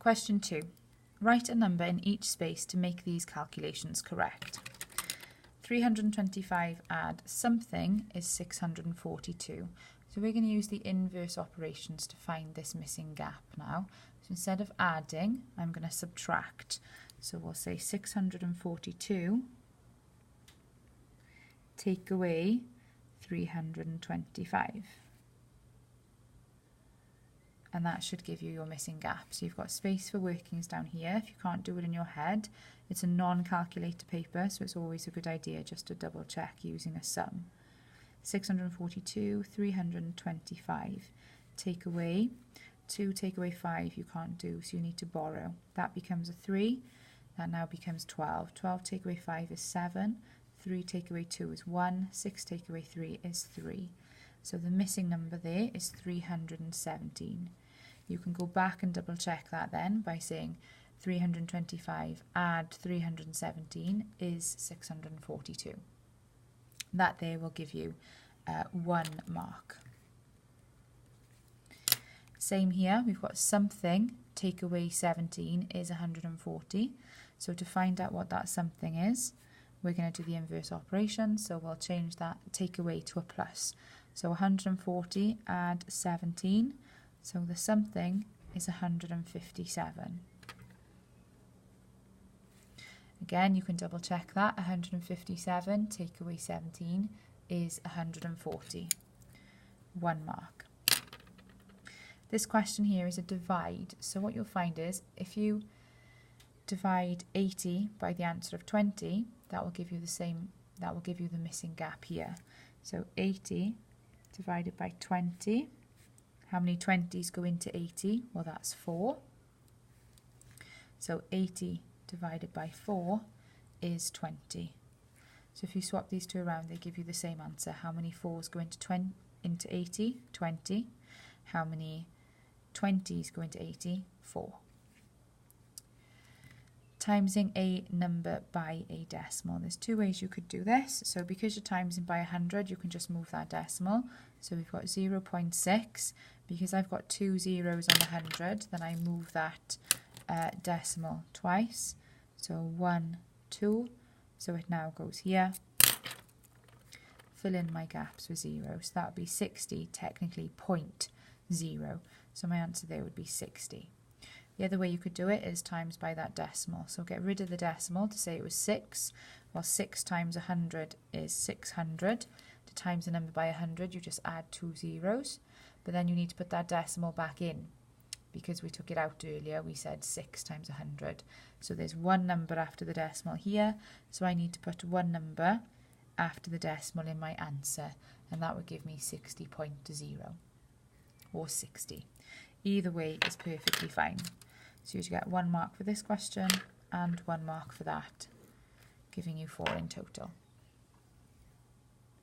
Question 2. Write a number in each space to make these calculations correct. 325 add something is 642. So we're going to use the inverse operations to find this missing gap now. So instead of adding, I'm going to subtract. So we'll say 642 take away 325. And that should give you your missing gap. So you've got space for workings down here. If you can't do it in your head, it's a non-calculator paper, so it's always a good idea just to double check using a sum. 642, 325. Take away 2, take away 5 you can't do, so you need to borrow. That becomes a 3, that now becomes 12. 12 take away 5 is 7, 3 take away 2 is 1, 6 take away 3 is 3. So the missing number there is 317. You can go back and double check that then by saying 325 add 317 is 642. That there will give you 1 mark. Same here, we've got something take away 17 is 140. So to find out what that something is, we're going to do the inverse operation. So we'll change that take away to a plus. So 140 add 17. So the something is 157. Again, you can double check that. 157 take away 17 is 140. 1 mark. This question here is a divide. So what you'll find is if you divide 80 by the answer of 20, that will give you the missing gap here. So 80 divided by 20. How many 20s go into 80? Well, that's 4. So 80 divided by 4 is 20. So if you swap these two around, they give you the same answer. How many 4s go into 80? 20. How many 20s go into 80? 4. Timesing a number by a decimal. There's 2 ways you could do this. So because you're timesing by 100, you can just move that decimal. So we've got 0.6. Because I've got 2 zeros on the 100, then I move that decimal twice. So 1, 2. So it now goes here. Fill in my gaps with 0. So that would be 60, technically 0.0. So my answer there would be 60. The other way you could do it is times by that decimal. So get rid of the decimal to say it was 6. Well, 6 times 100 is 600. To times the number by 100, you just add 2 zeros. But then you need to put that decimal back in. Because we took it out earlier, we said 6 times 100. So there's 1 number after the decimal here. So I need to put 1 number after the decimal in my answer. And that would give me 60.0 or 60. Either way is perfectly fine. So you get 1 mark for this question and 1 mark for that, giving you 4 in total.